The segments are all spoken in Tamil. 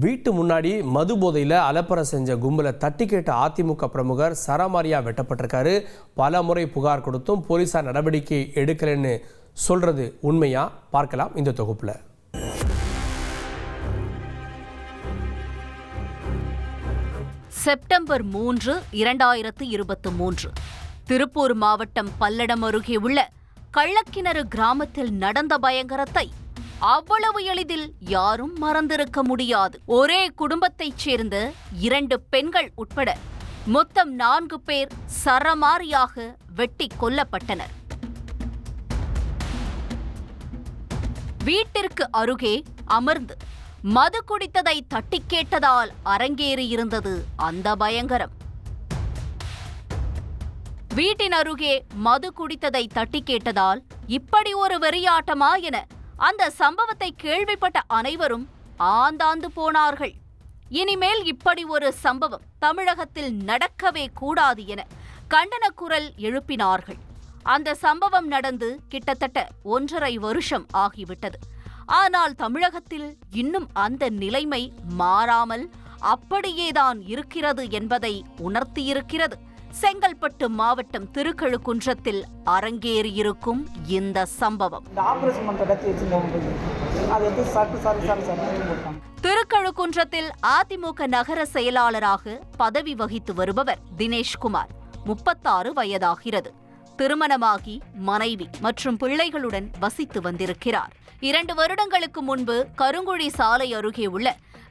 வீட்டு முன்னாடி மது போதையில் அலப்பறை செஞ்ச கும்பலை தட்டி கேட்ட அதிமுக பிரமுகர் சரமாரியா வெட்டப்பட்டிருக்காரு. பல முறை புகார் கொடுத்தும் போலீசார் நடவடிக்கை எடுக்கலன்னு சொல்றது உண்மையா? பார்க்கலாம் இந்த தொகுப்புல. செப்டம்பர் 3, 2023 திருப்பூர் மாவட்டம் பல்லடம் அருகே உள்ள கள்ளக்கிணறு கிராமத்தில் நடந்த பயங்கரத்தை அவ்வளவு எளிதில் யாரும் மறந்திருக்க முடியாது. ஒரே குடும்பத்தைச் சேர்ந்த 2 பெண்கள் உட்பட மொத்தம் 4 பேர் சரமாரியாக வெட்டி கொல்லப்பட்டனர். வீட்டிற்கு அருகே அமர்ந்து மது குடித்ததை தட்டி கேட்டதால் அரங்கேறியிருந்தது அந்த பயங்கரம். வீட்டின் அருகே மது குடித்ததை தட்டி கேட்டதால் இப்படி ஒரு வெறியாட்டமா என அந்த சம்பவத்தை கேள்விப்பட்ட அனைவரும் ஆந்தாந்து போனார்கள். இனிமேல் இப்படி ஒரு சம்பவம் தமிழகத்தில் நடக்கவே கூடாது என கண்டன குரல் எழுப்பினார்கள். அந்த சம்பவம் நடந்து கிட்டத்தட்ட 1.5 வருஷம் ஆகிவிட்டது. ஆனால் தமிழகத்தில் இன்னும் அந்த நிலைமை மாறாமல் அப்படியேதான் இருக்கிறது என்பதை உணர்த்தியிருக்கிறது செங்கல்பட்டு மாவட்டம் திருக்கழுக்குன்றத்தில் அரங்கேறியிருக்கும் இந்த சம்பவம். திருக்கழுக்குன்றத்தில் அதிமுக நகர செயலாளராக பதவி வகித்து வருபவர் தினேஷ்குமார். 36 வயதாகிறது. திருமணமாகி மனைவி மற்றும் பிள்ளைகளுடன் வசித்து வந்திருக்கிறார். 2 வருடங்களுக்கு முன்பு கருங்குழி சாலை அருகே உள்ள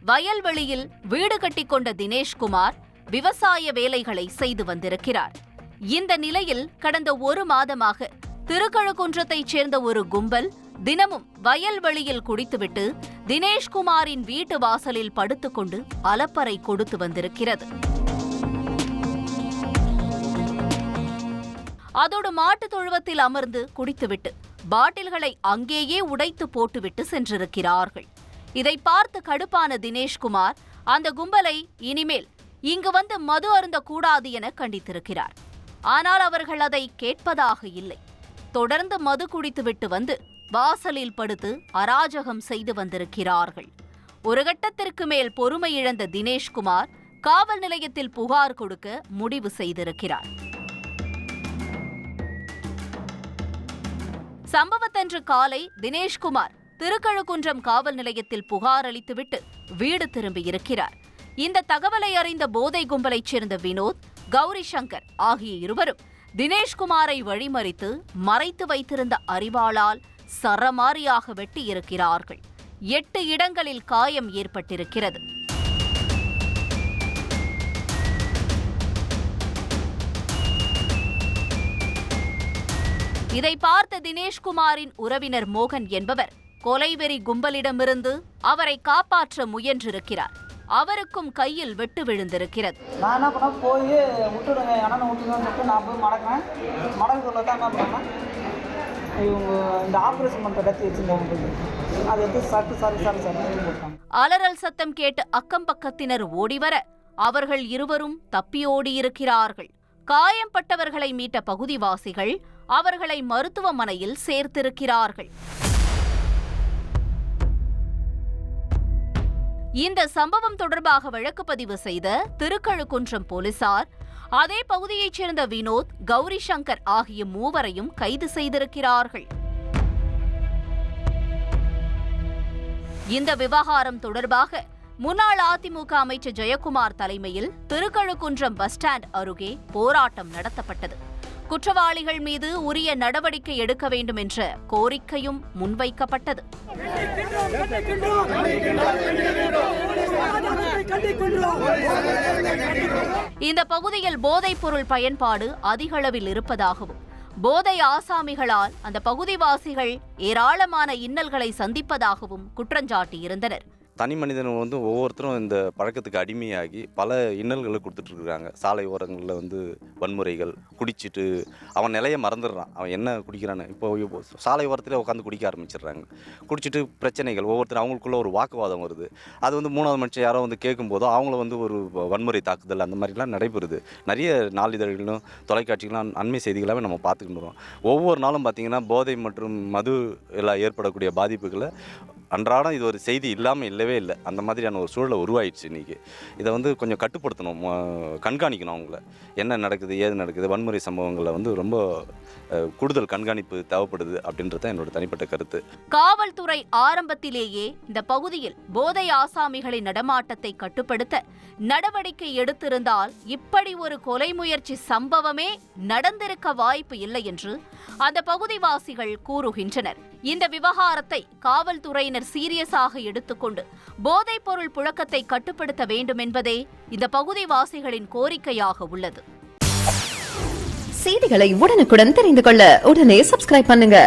வயல்வெளியில் வீடு கட்டிக்கொண்ட தினேஷ்குமார் விவசாய வேலைகளை செய்து வந்திருக்கிறார். இந்த நிலையில் கடந்த 1 மாதமாக திருக்கழுக்குன்றத்தைச் சேர்ந்த ஒரு கும்பல் தினமும் வயல்வெளியில் குடித்துவிட்டு தினேஷ்குமாரின் வீட்டு வாசலில் படுத்துக்கொண்டு அலப்பறை கொடுத்து வந்திருக்கிறது. அதோடு மாட்டுத் தொழுவத்தில் அமர்ந்து குடித்துவிட்டு பாட்டில்களை அங்கேயே உடைத்து போட்டுவிட்டு சென்றிருக்கிறார்கள். இதை பார்த்து கடுப்பான தினேஷ்குமார் அந்த கும்பலை இனிமேல் இங்கு வந்து மது அருந்தக்கூடாது என கண்டித்திருக்கிறார். ஆனால் அவர்கள் அதை கேட்பதாக இல்லை. தொடர்ந்து மது குடித்துவிட்டு வந்து வாசலில் படுத்து அராஜகம் செய்து வந்திருக்கிறார்கள். ஒரு கட்டத்திற்கு மேல் பொறுமை இழந்த தினேஷ்குமார் காவல் நிலையத்தில் புகார் கொடுக்க முடிவு செய்திருக்கிறார். சம்பவத்தன்று காலை தினேஷ்குமார் திருக்கழுக்குன்றம் காவல் நிலையத்தில் புகார் அளித்துவிட்டு வீடு திரும்பியிருக்கிறார். இந்த தகவலை அறிந்த போதை கும்பலைச் சேர்ந்த வினோத், கௌரி சங்கர் ஆகிய இருவரும் தினேஷ்குமாரை வழிமறித்து மறைத்து வைத்திருந்த அரிவாளால் சரமாரியாக வெட்டியிருக்கிறார்கள். 8 இடங்களில் காயம் ஏற்பட்டிருக்கிறது. இதை பார்த்த தினேஷ்குமாரின் உறவினர் மோகன் என்பவர் கொலைவெறி கும்பலிடமிருந்து அவரை காப்பாற்ற முயன்றிருக்கிறார். அவருக்கும் கையில் வெட்டு விழுந்திருக்கிறது. நான் என்ன பண்ண போய் விட்டுடுங்க அண்ணனை விட்டுருங்கன்னு சொல்லிட்டு நான் போய் மடக்கிறேன். மடக்கிறதுல தான் என்ன பண்ணேன், இவங்க இந்த ஆப்ரேஷன் பண்ணுற கத்தி வச்சுருந்தாங்க. அதை எடுத்து சாரி அலறல் சத்தம் கேட்டு அக்கம் பக்கத்தினர் ஓடிவர அவர்கள் இருவரும் தப்பி ஓடியிருக்கிறார்கள். காயம்பட்டவர்களை மீட்ட பகுதிவாசிகள் அவர்களை மருத்துவமனையில் சேர்த்திருக்கிறார்கள். இந்த சம்பவம் தொடர்பாக வழக்கு பதிவு செய்த திருக்கழுக்குன்றம் போலீசார் அதே பகுதியைச் சேர்ந்த வினோத், கௌரி சங்கர் ஆகிய 3வரையும் கைது செய்திருக்கிறார்கள். இந்த விவகாரம் தொடர்பாக முன்னாள் அதிமுக அமைச்சர் ஜெயக்குமார் தலைமையில் திருக்கழுக்குன்றம் பஸ் ஸ்டாண்ட் அருகே போராட்டம் நடத்தப்பட்டது. குற்றவாளிகள் மீது உரிய நடவடிக்கை எடுக்க வேண்டும் என்ற கோரிக்கையும் முன்வைக்கப்பட்டது. இந்த பகுதியில் போதைப் பொருள் பயன்பாடு அதிக அளவில் இருப்பதாகவும் போதை ஆசாமிகளால் அந்த பகுதிவாசிகள் ஏராளமான இன்னல்களை சந்திப்பதாகவும் குற்றஞ்சாட்டியிருந்தனர். தனி மனிதன் ஒவ்வொருத்தரும் இந்த பழக்கத்துக்கு அடிமையாகி பல இன்னல்களை கொடுத்துட்ருக்குறாங்க. சாலை ஓரங்களில் வன்முறைகள், குடிச்சிட்டு அவன் நிலையை மறந்துடுறான். அவன் என்ன குடிக்கிறான்னு இப்போ சாலை ஓரத்தில் உட்காந்து குடிக்க ஆரம்பிச்சிடுறாங்க. குடிச்சிட்டு பிரச்சனைகள் ஒவ்வொருத்தரும் அவங்களுக்குள்ள ஒரு வாக்குவாதம் வருது. அது 3வது மனுஷன் யாரோ கேட்கும்போதோ அவங்கள ஒரு வன்முறை தாக்குதல் அந்த மாதிரிலாம் நடைபெறுது. நிறைய நாளிதழ்களும் தொலைக்காட்சிகளும் அண்மை செய்திகளாகவே நம்ம பார்த்துக்கிட்டு வரோம். ஒவ்வொரு நாளும் பார்த்திங்கன்னா போதை மற்றும் மது எல்லாம் ஏற்படக்கூடிய பாதிப்புகளை அன்றாடம் இது ஒரு செய்தி இல்லாமல் இல்லவே இல்லை. அந்த மாதிரியான ஒரு சூழலை உருவாயிடுச்சு இன்றைக்கி. இதை வந்து கொஞ்சம் கட்டுப்படுத்தணும், கண்காணிக்கணும். அவங்கள என்ன நடக்குது, ஏது நடக்குது, வன்முறை சம்பவங்களில் வந்து ரொம்ப கூடுதல் கண்காணிப்பு தேவைப்படுது அப்படின்றது என்னோட தனிப்பட்ட கருத்து. காவல்துறை ஆரம்பத்திலேயே இந்த பகுதியில் போதை ஆசாமிகளின் நடமாட்டத்தை கட்டுப்படுத்த நடவடிக்கை எடுத்திருந்தால் இப்படி ஒரு கொலை முயற்சி சம்பவமே நடந்திருக்க வாய்ப்பு இல்லை என்று அந்த பகுதிவாசிகள் கூறுகின்றனர். இந்த விவகாரத்தை காவல்துறையினர் சீரியஸாக எடுத்துக்கொண்டு போதைப் பொருள் புழக்கத்தை கட்டுப்படுத்த வேண்டும் என்பதே இந்த பகுதிவாசிகளின் கோரிக்கையாக உள்ளது. செய்திகளை உடனுக்குடன் தெரிந்து கொள்ள உடனே சப்ஸ்கிரைப் பண்ணுங்க.